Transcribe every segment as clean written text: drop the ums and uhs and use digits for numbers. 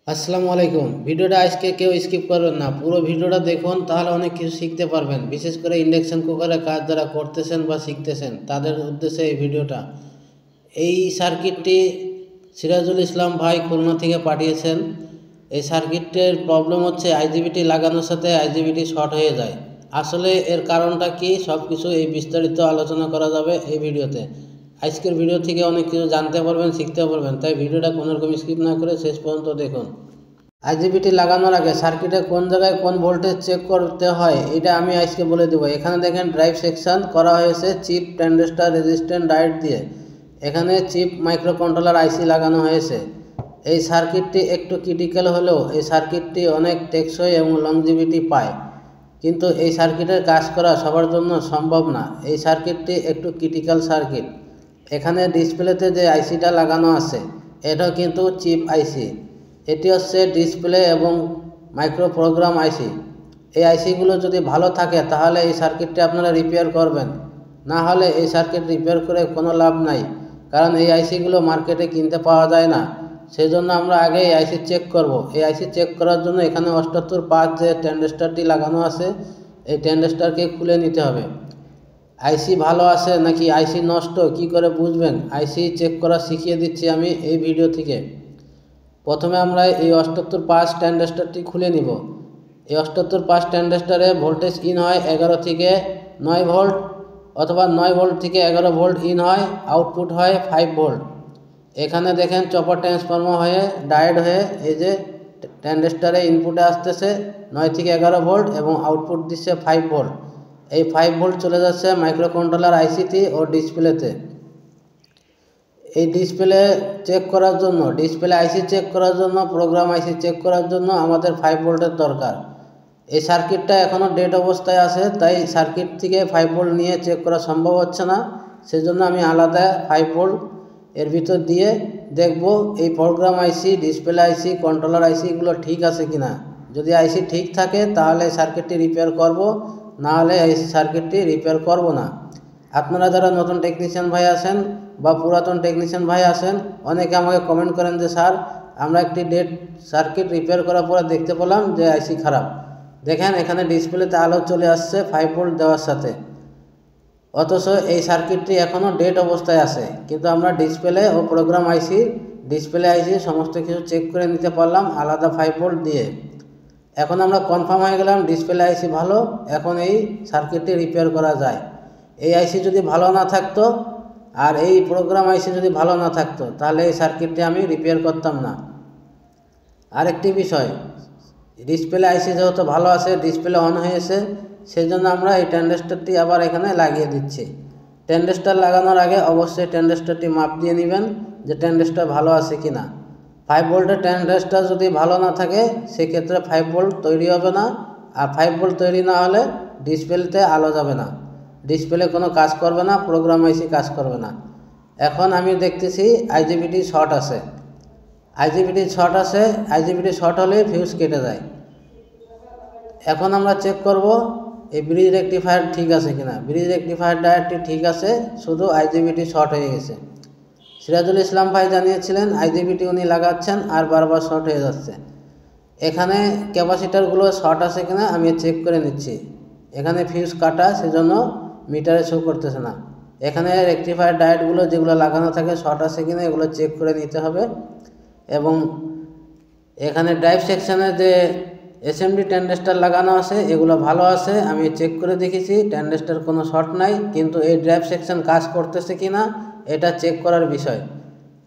আসসালামু আলাইকুম। ভিডিওটা আজকে কেউ স্কিপ করবেন না, পুরো ভিডিওটা দেখুন, তাহলে অনেক কিছু শিখতে পারবেন। বিশেষ করে ইন্ডাকশন কুকারে কাজ যারা করতেছেন বা শিখতেছেন তাদের উদ্দেশ্যে এই ভিডিওটা। এই সার্কিটটি সিরাজুল ইসলাম ভাই খুলনা থেকে পাঠিয়েছেন। এই সার্কিটের প্রবলেম হচ্ছে আইজিবিটি লাগানোর সাথে আইজিবিটি শর্ট হয়ে যায়। আসলে এর কারণটা কি সব কিছু এই বিস্তারিত আলোচনা করা যাবে এই ভিডিওতে। আজকের ভিডিও থেকে অনেক কিছু জানতে পারবেন, শিখতে পারবেন, তাই ভিডিওটা কোনোরকম স্কিপ না করে শেষ পর্যন্ত দেখুন। আইজিবিটি লাগানোর আগে সার্কিটে কোন জায়গায় কোন ভোল্টেজ চেক করতে হয় এটা আমি আজকে বলে দেবো। এখানে দেখেন ড্রাইভ সেকশন করা হয়েছে চিপ, ট্রানজিস্টর, রেজিস্ট্যান্ট, ডায়োড দিয়ে। এখানে চিপ মাইক্রো কন্ট্রোলার আইসি লাগানো হয়েছে। এই সার্কিটটি একটু ক্রিটিক্যাল হলেও এই সার্কিটটি অনেক টেকসই এবং লংজিভিটি পায়, কিন্তু এই সার্কিটের কাজ করা সবার জন্য সম্ভব না। এই সার্কিটটি একটু ক্রিটিক্যাল সার্কিট। এখানে ডিসপ্লেতে যে আইসিটা লাগানো আছে এটা কিন্তু চিপ আইসি। এটি হচ্ছে ডিসপ্লে এবং মাইক্রো প্রোগ্রাম আইসি। এই আইসিগুলো যদি ভালো থাকে তাহলে এই সার্কিটটি আপনারা রিপেয়ার করবেন, না হলে এই সার্কিট রিপেয়ার করে কোনো লাভ নাই, কারণ এই আইসিগুলো মার্কেটে কিনতে পাওয়া যায় না। সেই জন্য আমরা আগে এই আইসি চেক করব। এই আইসি চেক করার জন্য এখানে 78/5 যে ট্রানজিস্টরটি লাগানো আছে এই ট্রানজিস্টরকে খুলে নিতে হবে। আইসি ভালো আছে নাকি আইসি নষ্ট কি করে বুঝবেন? আইসি চেক করা শিখিয়ে দিচ্ছি আমি এই ভিডিও থেকে। প্রথমে আমরা এই 78/5 ট্রানজিস্টরটি খুলে নিব। এই 78/5 ট্রানজিস্টরে ভোল্টেজ ইন হয় 11 থেকে 9 ভোল্ট, অথবা 9 ভোল্ট থেকে 11 ভোল্ট ইন হয়, আউটপুট হয় 5 ভোল্ট। এখানে দেখেন চপার ট্রান্সফর্মার হয়ে ডায়োড হয়ে এই যে ট্রানজিস্টরে ইনপুটে আসতেছে 9 থেকে 11 ভোল্ট এবং আউটপুট দিচ্ছে 5 ভোল্ট। এই 5 ভোল্ট চলে যাচ্ছে মাইক্রো কন্ট্রোলার আইসিতে ও ডিসপ্লেতে। এই ডিসপ্লে চেক করার জন্য, ডিসপ্লে আইসি চেক করার জন্য, প্রোগ্রাম আইসি চেক করার জন্য আমাদের 5 ভোল্টের দরকার। এই সার্কিটটা এখনও ডেড অবস্থায় আছে, তাই সার্কিট থেকে 5 ভোল্ট নিয়ে চেক করা সম্ভব হচ্ছে না। সেজন্য আমি আলাদা 5 ভোল্ট এর ভিতর দিয়ে দেখব এই প্রোগ্রাম আইসি, ডিসপ্লে আইসি, কন্ট্রোলার আইসিগুলো ঠিক আছে কিনা। যদি আইসি ঠিক থাকে তাহলে সার্কিটটি রিপেয়ার করব, না হলে এই সার্কিটটি রিপেয়ার করব না। আপনারা যারা নতুন টেকনিশিয়ান ভাই আছেন বা পুরাতন টেকনিশিয়ান ভাই আছেন, অনেকে আমাকে কমেন্ট করেন যে স্যার আমরা একটি ডেড সার্কিট রিপেয়ার করার পরে দেখতে পেলাম যে আইসি খারাপ। দেখেন এখানে ডিসপ্লেতে আলো চলে আসছে 5 ভোল্ট দেওয়ার সাথে, অথচ এই সার্কিটটি এখনও ডেড অবস্থায় আছে। কিন্তু আমরা ডিসপ্লে ও প্রোগ্রাম আইসি, ডিসপ্লে আইসি সমস্ত কিছু চেক করে নিতে পারলাম আলাদা 5 ভোল্ট দিয়ে। এখন আমরা কনফার্ম হয়ে গেলাম ডিসপ্লে আইসি ভালো, এখন এই সার্কিটটি রিপেয়ার করা যায়। এই আইসি যদি ভালো না থাকতো আর এই প্রোগ্রাম আইসি যদি ভালো না থাকতো তাহলে এই সার্কিটটি আমি রিপেয়ার করতাম না। আরেকটি বিষয়, ডিসপ্লে আইসি যেহেতু ভালো আছে, ডিসপ্লে অন হয়েছে, সেই জন্য আমরা এই ট্রানজিস্টরটি আবার এখানে লাগিয়ে দিচ্ছি। ট্রানজিস্টর লাগানোর আগে অবশ্যই ট্রানজিস্টরটি মাপ দিয়ে নেবেন যে ট্রানজিস্টর ভালো আছে কি না। 5 ভোল্টের ট্রানজিস্টর যদি ভালো না থাকে সেক্ষেত্রে 5 ভোল্ট তৈরি হবে না, আর 5 ভোল্ট তৈরি না হলে ডিসপ্লেতে আলো যাবে না, ডিসপ্লে কোনো কাজ করবে না, প্রোগ্রাম আইসি কাজ করবে না। এখন আমি দেখতেছি আইজিবিটি শর্ট আছে। আইজিবিটি শর্ট আছে, আইজিবিটি শর্ট হলে ফিউজ কেটে যায়। এখন আমরা চেক করব এই ব্রিজ রেকটিফায়ার ঠিক আছে কিনা। ব্রিজ রেকটিফায়ার ডায়োডটি ঠিক আছে, শুধু আইজিবিটি শর্ট হয়ে গেছে। সিরাজুল ইসলাম ভাই জানিয়েছিলেন আইজিবিটি উনি লাগাচ্ছেন আর বারবার শর্ট হয়ে যাচ্ছে। এখানে ক্যাপাসিটারগুলো শর্ট আছে কিনা আমি চেক করে নিচ্ছি। এখানে ফিউজ কাটা, সেজন্য মিটারে শো করতেছে না। এখানে রেকটিফায়ার ডায়োডগুলো যেগুলো লাগানো থাকে শর্ট আছে কিনা এগুলো চেক করে নিতে হবে। এবং এখানে ড্রাইভ সেকশানে যে এসএমডি ট্রানজিস্টর লাগানো আছে এগুলো ভালো আছে, আমি চেক করে দেখেছি ট্রানজিস্টর কোনো শর্ট নাই। কিন্তু এই ড্রাইভ সেকশন কাজ করতেছে কিনা এটা চেক করার বিষয়।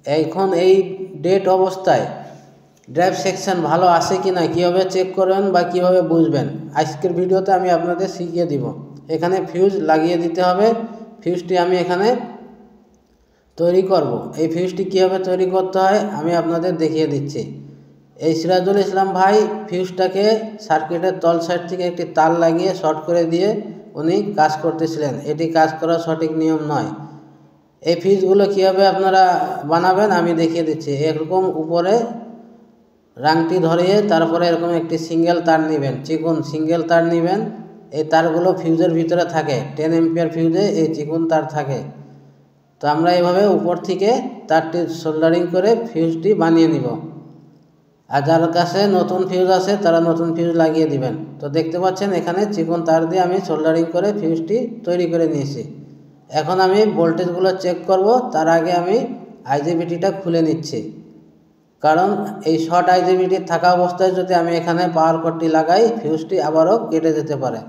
এখন এই ডেড অবস্থায় ড্রাইভ সেকশন ভালো আছে কিনা কীভাবে চেক করবেন বা কীভাবে বুঝবেন আজকের ভিডিওতে আমি আপনাদের শিখিয়ে দিব। এখানে ফিউজ লাগিয়ে দিতে হবে। ফিউজটি আমি এখানে তৈরি করব। এই ফিউজটি কীভাবে তৈরি করতে হয় আমি আপনাদের দেখিয়ে দিচ্ছি। এই সিরাজুল ইসলাম ভাই ফিউজটাকে সার্কিটের তল সাইড থেকে একটি তার লাগিয়ে শর্ট করে দিয়ে উনি কাজ করতেছিলেন। এটি কাজ করার সঠিক নিয়ম নয়। এই ফিউজগুলো কীভাবে আপনারা বানাবেন আমি দেখিয়ে দিচ্ছি। এরকম উপরে রাংটি ধরিয়ে তারপরে এরকম একটি সিঙ্গেল তার নেবেন, চিকন সিঙ্গেল তার নেবেন। এই তারগুলো ফিউজের ভিতরে থাকে, 10 এম্পিয়ার ফিউজে এই চিকন তার থাকে। তো আমরা এইভাবে উপর থেকে তারটি সোল্ডারিং করে ফিউজটি বানিয়ে নিব। আর যার কাছে নতুন ফিউজ আছে তারা নতুন ফিউজ লাগিয়ে দিবেন। তো দেখতে পাচ্ছেন এখানে চিকন তার দিয়ে আমি সোল্ডারিং করে ফিউজটি তৈরি করে নিয়েছি। এখন আমি ভোল্টেজগুলো চেক করব, তার আগে আমি আইজিবিটিটা খুলে নিচ্ছি, কারণ এই শর্ট আইজিবিটি থাকা অবস্থায় যদি আমি এখানে পাওয়ার কর্ডটি লাগাই ফিউজটি আবারও কেটে যেতে পারে।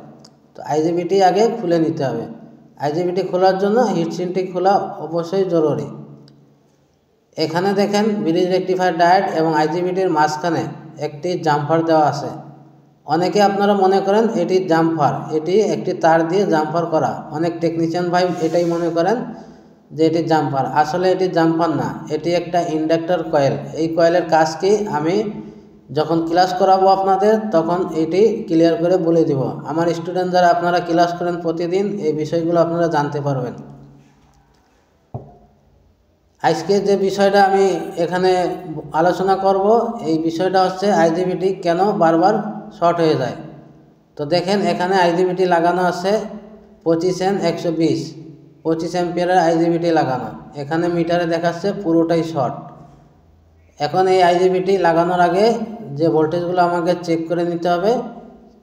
তো আইজিবিটি আগে খুলে নিতে হবে। আইজিবিটি খোলার জন্য হিটসিনটি খোলা অবশ্যই জরুরি। এখানে দেখেন ব্রিজ রেকটিফায়ার ডায়োড এবং আইজিবিটির মাঝখানে একটি জাম্পার দেওয়া আছে। অনেকে আপনারা মনে করেন এটি জাম্পার, এটি একটি তার দিয়ে জাম্পার করা। অনেক টেকনিশিয়ান ভাই এটাই মনে করেন যে এটি জাম্পার। আসলে এটি জাম্পার না, এটি একটা ইন্ডাক্টর কয়েল। এই কয়েলের কাজ কি আমি যখন ক্লাস করাবো আপনাদের তখন এটি ক্লিয়ার করে বলে দিব। আমার স্টুডেন্ট যারা আপনারা ক্লাস করেন প্রতিদিন, এই বিষয়গুলো আপনারা জানতে পারবেন। আজকে যে বিষয়টা আমি এখানে আলোচনা করব, এই বিষয়টা হচ্ছে আইজিবিটি কেন বারবার শর্ট হয়ে যায়। তো দেখেন এখানে আইজিবিটি লাগানো আছে 25N 120, 25 অ্যাম্পিয়ারের আইজিবিটি লাগানো। এখানে মিটারে দেখাচ্ছে পুরোটাই শর্ট। এখন এই আইজিবিটি লাগানোর আগে যে ভোল্টেজগুলো আমাকে চেক করে নিতে হবে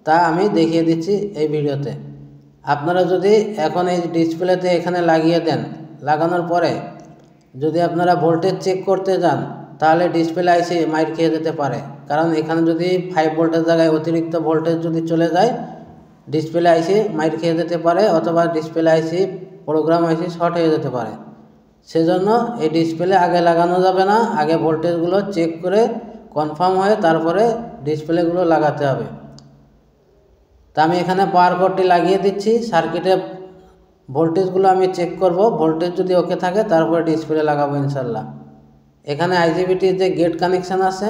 তা আমি দেখিয়ে দিচ্ছি এই ভিডিওতে। আপনারা যদি এখন এই ডিসপ্লেতে এখানে লাগিয়ে দেন, লাগানোর পরে যদি আপনারা ভোল্টেজ চেক করতে যান তাহলে ডিসপ্লে আইসি মাইর খেয়ে যেতে পারে। কারণ এখানে যদি 5 ভোল্টের জায়গায় অতিরিক্ত ভোল্টেজ যদি চলে যায় ডিসপ্লে আইসি মাইর খেয়ে যেতে পারে, অথবা ডিসপ্লে আইসি প্রোগ্রাম আইসি শর্ট হয়ে যেতে পারে। সেজন্য এই ডিসপ্লে আগে লাগানো যাবে না, আগে ভোল্টেজগুলো চেক করে কনফার্ম হয়ে তারপরে ডিসপ্লেগুলো লাগাতে হবে। তা আমি এখানে পাওয়ার কর্ডটি লাগিয়ে দিচ্ছি। সার্কিটে ভোল্টেজগুলো আমি চেক করব, ভোল্টেজ যদি ওকে থাকে তারপরে ডিসপ্লে লাগাবো ইনশাল্লাহ। এখানে আইজিবিটির যে গেট কানেকশান আছে,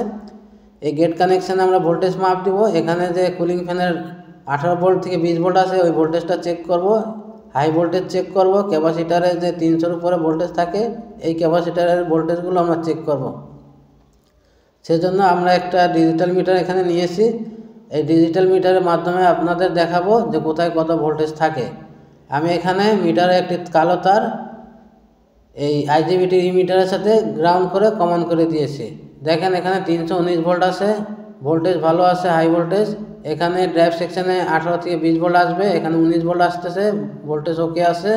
এই গেট কানেকশানে আমরা ভোল্টেজ মাপ দিব। এখানে যে কুলিং ফ্যানের 18 ভোল্ট থেকে 20 ভোল্ট আছে ওই ভোল্টেজটা চেক করব, হাই ভোল্টেজ চেক করব, ক্যাপাসিটারে যে 300-র উপরে ভোল্টেজ থাকে এই ক্যাপাসিটারের ভোল্টেজগুলো আমরা চেক করব। সেজন্য আমরা একটা ডিজিটাল মিটার এখানে নিয়েছি। এই ডিজিটাল মিটারের মাধ্যমে আপনাদের দেখাবো যে কোথায় কত ভোল্টেজ থাকে। আমি এখানে মিটারে একটি কালো তার এই আইজিবিটির মিটারের সাথে গ্রাউন্ড করে কমন করে দিয়েছি। দেখেন এখানে 319 ভোল্ট আছে, ভোল্টেজ ভালো আছে, হাই ভোল্টেজ। এখানে ড্রাইভ সেকশানে 18 থেকে 20 ভোল্ট আসবে, এখানে 19 ভোল্ট আসতেছে, ভোল্টেজ ওকে আছে।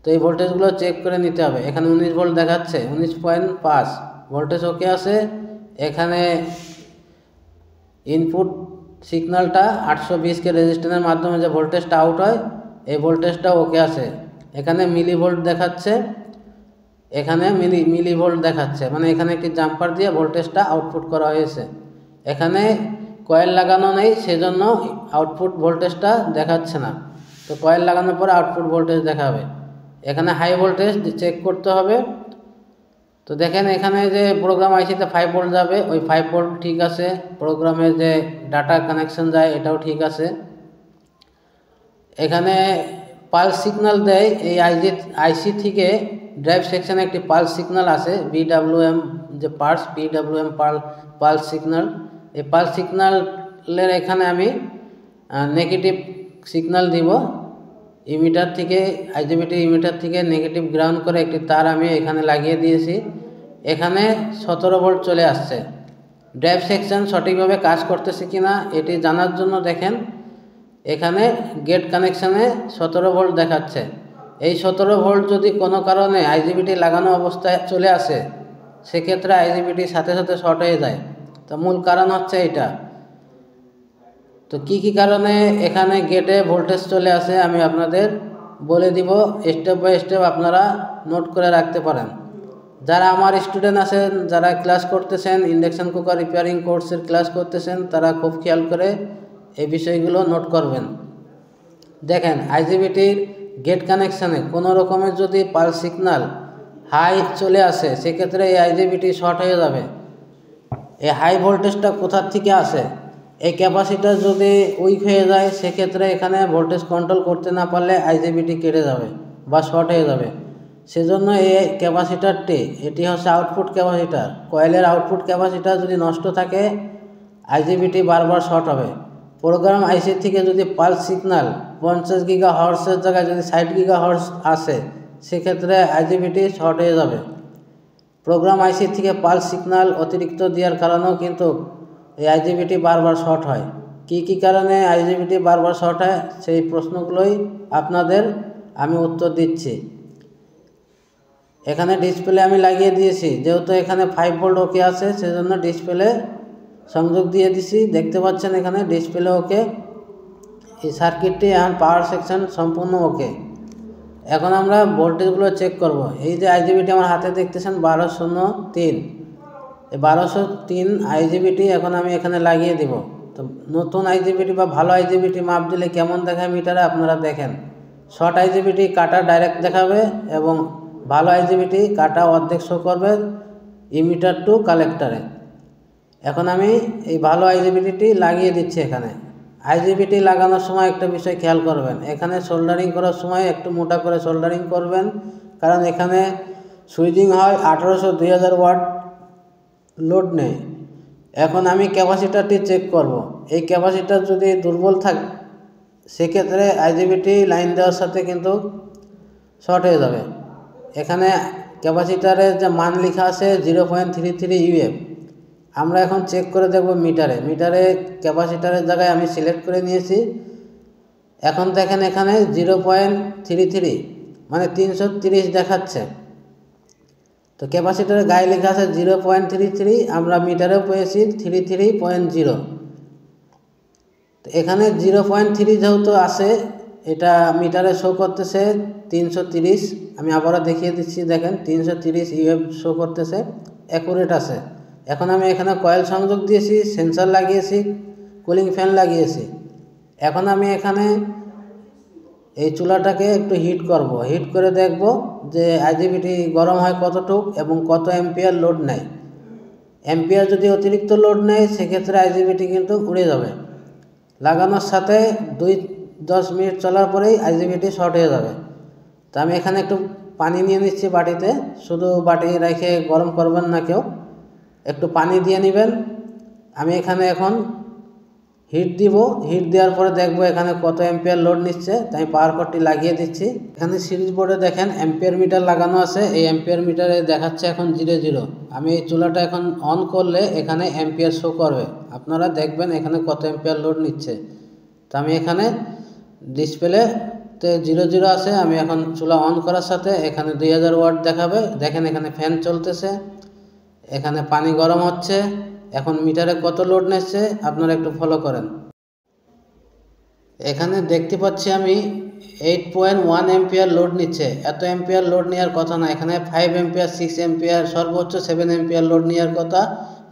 তো এই ভোল্টেজগুলো চেক করে নিতে হবে। এখানে 19 ভোল্ট দেখাচ্ছে, 19.5 ভোল্টেজ ওকে আছে। এখানে ইনপুট সিগন্যালটা 820K রেজিস্ট্যান্সের মাধ্যমে যে ভোল্টেজটা আউট হয় এই ভোল্টেজটা ওকে আছে। এখানে মিলি ভোল্ট দেখাচ্ছে, এখানে মিলি ভোল্ট দেখাচ্ছে, মানে এখানে একটি জাম্পার দিয়ে ভোল্টেজটা আউটপুট করা হয়েছে। এখানে কয়েল লাগানো নেই সেজন্য আউটপুট ভোল্টেজটা দেখাচ্ছে না। তো কয়েল লাগানোর পরে আউটপুট ভোল্টেজ দেখাবে। এখানে হাই ভোল্টেজ চেক করতে হবে। তো দেখেন এখানে যে প্রোগ্রাম আইসিতে 5 ভোল্ট যাবে, ওই 5 ভোল্ট ঠিক আছে। প্রোগ্রামের যে ডাটা কানেকশন যায় এটাও ঠিক আছে। এখানে পালস সিগন্যাল দেয় এই আইসি থেকে ড্রাইভ সেকশানে একটি পালস সিগন্যাল আছে, বিডাব্লিউএম যে পিডাব্লিউএম পালস সিগন্যাল। এই পালস সিগন্যালের এখানে আমি নেগেটিভ সিগন্যাল দিব। ইমিটার থেকে আইজিবিটি ইমিটার থেকে নেগেটিভ গ্রাউন্ড করে একটি তার আমি এখানে লাগিয়ে দিয়েছি। এখানে 17 ভোল্ট চলে আসছে। ড্রাইভ সেকশন সঠিকভাবে কাজ করতেছে কিনা এটি জানার জন্য দেখেন এখানে গেট কানেকশানে 17 ভোল্ট দেখাচ্ছে। এই 17 ভোল্ট যদি কোনো কারণে আইজিবিটি লাগানো অবস্থায় চলে আসে সেক্ষেত্রে আইজিবিটি সাথে সাথে শর্ট হয়ে যায়। তো মূল কারণ হচ্ছে এটা। তো কি কারণে এখানে গেটে ভোল্টেজ চলে আসে আমি আপনাদের বলে দিব, স্টেপ বাই স্টেপ আপনারা নোট করে রাখতে পারেন। যারা আমার স্টুডেন্ট আছেন, যারা ক্লাস করতেছেন, ইন্ডাকশন কুকার রিপেয়ারিং কোর্সের ক্লাস করতেছেন, তারা খুব খেয়াল করে এই বিষয়গুলো নোট করবেন। দেখেন আইজিবিটির গেট কানেকশানে কোনো রকমের যদি পালস সিগন্যাল হাই চলে আসে সেক্ষেত্রে এই আইজিবিটি শর্ট হয়ে যাবে। এই হাই ভোল্টেজটা কোথার থেকে আসে, এই ক্যাপাসিটার যদি উইক হয়ে যায় সেক্ষেত্রে এখানে ভোল্টেজ কন্ট্রোল করতে না পারলে আইজিবিটি কেটে যাবে বা শর্ট হয়ে যাবে। সেজন্য এই ক্যাপাসিটারটি এটি হচ্ছে আউটপুট ক্যাপাসিটার। কয়েলের আউটপুট ক্যাপাসিটার যদি নষ্ট থাকে আইজিবিটি বারবার শর্ট হবে। প্রোগ্রাম আইসি থেকে যদি পালস সিগন্যাল 50 GHz জায়গায় যদি 60 GHz আসে সেক্ষেত্রে আইজিবিটি শর্ট হয়ে যাবে। প্রোগ্রাম আইসি থেকে পালস সিগন্যাল অতিরিক্ত দেওয়ার কারণেও কিন্তু এই আইজিবিটি বারবার শর্ট হয়। কি কারণে আইজিবিটি বারবার শর্ট হয় সেই প্রশ্নগুলোই আপনাদের আমি উত্তর দিচ্ছি। এখানে ডিসপ্লে আমি লাগিয়ে দিয়েছি, যেহেতু এখানে 5 ভোল্ট ওকে আছে সেজন্য ডিসপ্লে সংযোগ দিয়ে দিছি। দেখতে পাচ্ছেন এখানে ডিসপ্লে ওকে, এই সার্কিটটি এখন পাওয়ার সেকশন সম্পূর্ণ ওকে। এখন আমরা ভোল্টেজগুলো চেক করব। এই যে আইজিবিটি আমার হাতে দেখতেছেন 1203, এই 1203 আইজিবিটি এখন আমি এখানে লাগিয়ে দিব। তো নতুন আইজিবিটি বা ভালো আইজিবিটি মাপ দিলে কেমন দেখায় মিটারে আপনারা দেখেন। শর্ট আইজিবিটি কাটা ডাইরেক্ট দেখাবে এবং ভালো আইজিবিটি কাটা অর্ধেক শো করবে ইমিটার টু কালেক্টারে। এখন আমি এই ভালো আইজিবিটি লাগিয়ে দিচ্ছি। এখানে আইজিবিটি লাগানোর সময় একটা বিষয় খেয়াল করবেন, এখানে সোল্ডারিং করার সময় একটু মোটা করে সোল্ডারিং করবেন, কারণ এখানে সুইচিং হয় 1800 2000 ওয়াট লোড নেই। এখন আমি ক্যাপাসিটারটি চেক করব। এই ক্যাপাসিটার যদি দুর্বল থাকে সেক্ষেত্রে আইজিবিটি লাইন দেওয়ার সাথে কিন্তু শর্ট হয়ে যাবে। এখানে ক্যাপাসিটারের যে মান লেখা আছে 0.33 UF। আমরা এখন চেক করে দেখব মিটারে ক্যাপাসিটারের জায়গায় আমি সিলেক্ট করে নিয়েছি। এখন দেখেন এখানে 0.33 মানে 330 দেখাচ্ছে। তো ক্যাপাসিটারের গায়ে লেখা আছে 0.33, আমরা মিটারেও পেয়েছি 33.0। তো এখানে 0.3 যেহেতু আছে, এটা মিটারে শো করতেছে 330। আমি আবারও দেখিয়ে দিচ্ছি, দেখেন 330 UF শো করতেছে, অ্যাকুরেট আছে। এখন আমি এখানে কয়েল সংযোগ দিয়েছি, সেন্সর লাগিয়েছি, কুলিং ফ্যান লাগিয়েছি। এখন আমি এখানে এই চুলাটাকে একটু হিট করব। হিট করে দেখব যে আইজিবিটি গরম হয় কতটুক এবং কত অ্যাম্পিয়ার লোড নেয়। অ্যাম্পিয়ার যদি অতিরিক্ত লোড নেয় সেক্ষেত্রে আইজিবিটি কিন্তু উড়ে যাবে। লাগানোর সাথে 2-10 মিনিট চলার পরেই আইজিবিটি শর্ট হয়ে যাবে। তো আমি এখানে একটু পানি নিয়ে নিচ্ছি বাটিতে, শুধু বাটি রেখে গরম করবেন না কেউ, একটু পানি দিয়ে নেবেন। আমি এখানে এখন হিট দিব, হিট দেওয়ার পরে দেখবো এখানে কত অ্যাম্পিয়ার লোড নিচ্ছে। তাই পাওয়ার কর্ডটি লাগিয়ে দিচ্ছি। এখানে সিরিজ বোর্ডে দেখেন অ্যাম্পিয়ার মিটার লাগানো আছে, এই অ্যাম্পিয়ার মিটারে দেখাচ্ছে এখন 0 আমি এই চুলাটা এখন অন করলে এখানে অ্যাম্পিয়ার শো করবে, আপনারা দেখবেন এখানে কত অ্যাম্পিয়ার লোড নিচ্ছে। তো আমি এখানে ডিসপ্লেতে 0 আছে। আমি এখন চুলা অন করার সাথে এখানে 2000 ওয়াট দেখাবে। দেখেন এখানে ফ্যান চলতেছে, এখানে পানি গরম হচ্ছে। এখন মিটারে কত লোড নিচ্ছে আপনারা একটু ফলো করেন। এখানে দেখতে পাচ্ছি আমি 8.1 অ্যাম্পিয়ার লোড নিচ্ছে। এত অ্যাম্পিয়ার লোড নেওয়ার কথা না, এখানে 5 অ্যাম্পিয়ার 6 অ্যাম্পিয়ার সর্বোচ্চ 7 অ্যাম্পিয়ার লোড নেওয়ার কথা।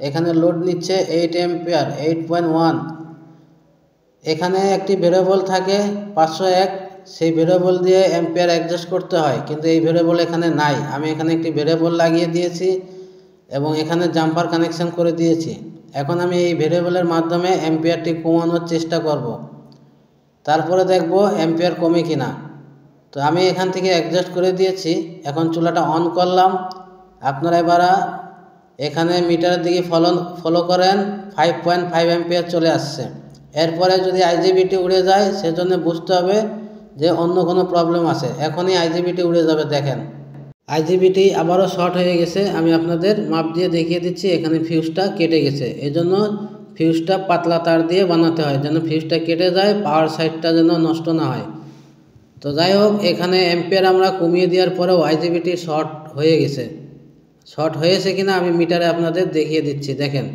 এখানে লোড নিচ্ছে 8 অ্যাম্পিয়ার 8.1। এখানে একটি ভেরিয়েবল থাকে 501, সেই ভেরিয়েবল দিয়ে অ্যাম্পিয়ার অ্যাডজাস্ট করতে হয়, কিন্তু এই ভেরিয়েবল এখানে নাই। আমি এখানে একটি ভেরিয়েবল লাগিয়ে দিয়েছি এবং এখানে জাম্পার কানেকশন করে দিয়েছি। এখন আমি এই ভেরিয়েবলের মাধ্যমে অ্যাম্পিয়ারটি কমানোর চেষ্টা করব, তারপরে দেখব অ্যাম্পিয়ার কমে কিনা। তো আমি এখান থেকে অ্যাডজাস্ট করে দিয়েছি। এখন চুলাটা অন করলাম। আপনারা এবার এখানে মিটারের দিকে ফলো করেন, 5.5 অ্যাম্পিয়ার চলে আসছে। এরপরে যদি আইজিবিটি উড়ে যায় সেজন্য বুঝতে হবে যে অন্য কোনো প্রবলেম আছে। এখনই আইজিবিটি উড়ে যাবে। দেখেন আইজিবিটি আবারও শর্ট হয়ে গেছে। আমি আপনাদের মাপ দিয়ে দেখিয়ে দিচ্ছি, এখানে ফিউজটা কেটে গেছে। এই জন্য ফিউজটা পাতলা তার দিয়ে বানাতে হয়, যেন ফিউজটা কেটে যায়, পাওয়ার সাইডটা যেন নষ্ট না হয়। তো যাই হোক, এখানে অ্যাম্পিয়ার আমরা কমিয়ে দেওয়ার পরেও আইজিবিটি শর্ট হয়ে গেছে। শর্ট হয়েছে কিনা আমি মিটারে আপনাদের দেখিয়ে দিচ্ছি। দেখেন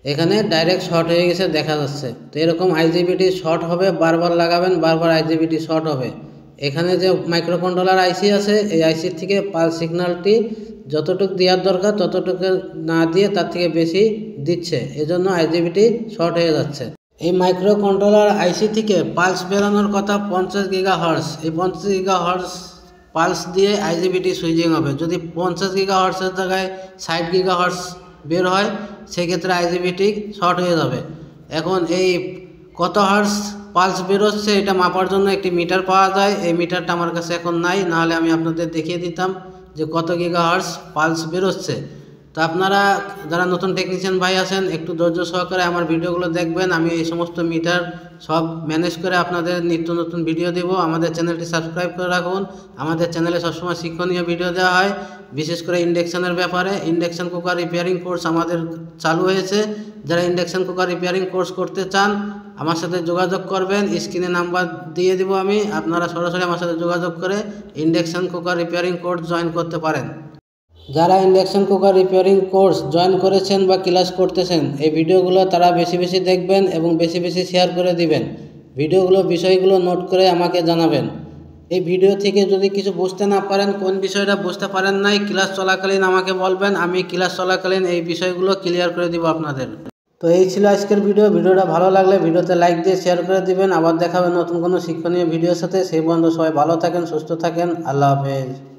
এখানে ডাইরেক্ট শর্ট হয়ে গেছে দেখা যাচ্ছে। তো এরকম আইজিবিটি শর্ট হবে, বারবার লাগাবেন, বারবার আইজিবিটি শর্ট হবে। এখানে যে মাইক্রোকন্ট্রোলার আইসি আছে, এই আইসির থেকে পালস সিগন্যালটি যতটুকু দেওয়ার দরকার ততটুকু না দিয়ে তার থেকে বেশি দিচ্ছে, এজন্য আইজিবিটি শর্ট হয়ে যাচ্ছে। এই মাইক্রোকন্ট্রোলার আইসি থেকে পালস বেরোনোর কথা 50 GHz। এই 50 GHz পালস দিয়ে আইজিবিটি সুইচিং হবে। যদি 50 GHz-এর জায়গায় 60 GHz বের হয় সেক্ষেত্রে আইজিবিটি শর্ট হয়ে যাবে। এখন এই কত হার্স পালস বেরোচ্ছে এটা মাপার জন্য একটি মিটার পাওয়া যায়। এই মিটারটা আমার কাছে এখন নাই, নাহলে আমি আপনাদের দেখিয়ে দিতাম যে কত গিগাহার্টজ পালস বেরোচ্ছে। তো আপনারা যারা নতুন টেকনিশিয়ান ভাই আছেন একটু ধৈর্য সহকারে আমার ভিডিওগুলো দেখবেন। আমি এই সমস্ত মিটার সব ম্যানেজ করে আপনাদের নিত্য নতুন ভিডিও দেব। আমাদের চ্যানেলটি সাবস্ক্রাইব করে রাখুন। আমাদের চ্যানেলে সবসময় শিক্ষণীয় ভিডিও দেওয়া হয়, বিশেষ করে ইন্ডাকশানের ব্যাপারে। ইন্ডাকশান কুকার রিপেয়ারিং কোর্স আমাদের চালু হয়েছে। যারা ইন্ডাকশান কুকার রিপেয়ারিং কোর্স করতে চান আমার সাথে যোগাযোগ করবেন। স্ক্রিনে নাম্বার দিয়ে দিব আমি, আপনারা সরাসরি আমার সাথে যোগাযোগ করে induction cooker repairing course join করতে পারেন। যারা induction cooker repairing course join করেছেন বা ক্লাস করতেছেন এই ভিডিওগুলো তারা বেশি বেশি দেখবেন এবং বেশি বেশি শেয়ার করে দিবেন। ভিডিওগুলো বিষয়গুলো নোট করে আমাকে জানাবেন। এই ভিডিও থেকে যদি কিছু বুঝতে না পারেন, কোন বিষয়টা বুঝতে পারেন নাই, ক্লাস চলাকালীন আমাকে বলবেন, আমি ক্লাস চলাকালীন এই বিষয়গুলো ক্লিয়ার করে দিব আপনাদের। তো এই ছিল আজকের ভিডিওটা ভালো লাগলে ভিডিওতে লাইক দিয়ে শেয়ার করে দিবেন। আবার দেখা হবে নতুন কোনো শিক্ষণীয় ভিডিওর সাথে। সেই পর্যন্ত সবাই ভালো থাকেন, সুস্থ থাকেন। আল্লাহ হাফেজ।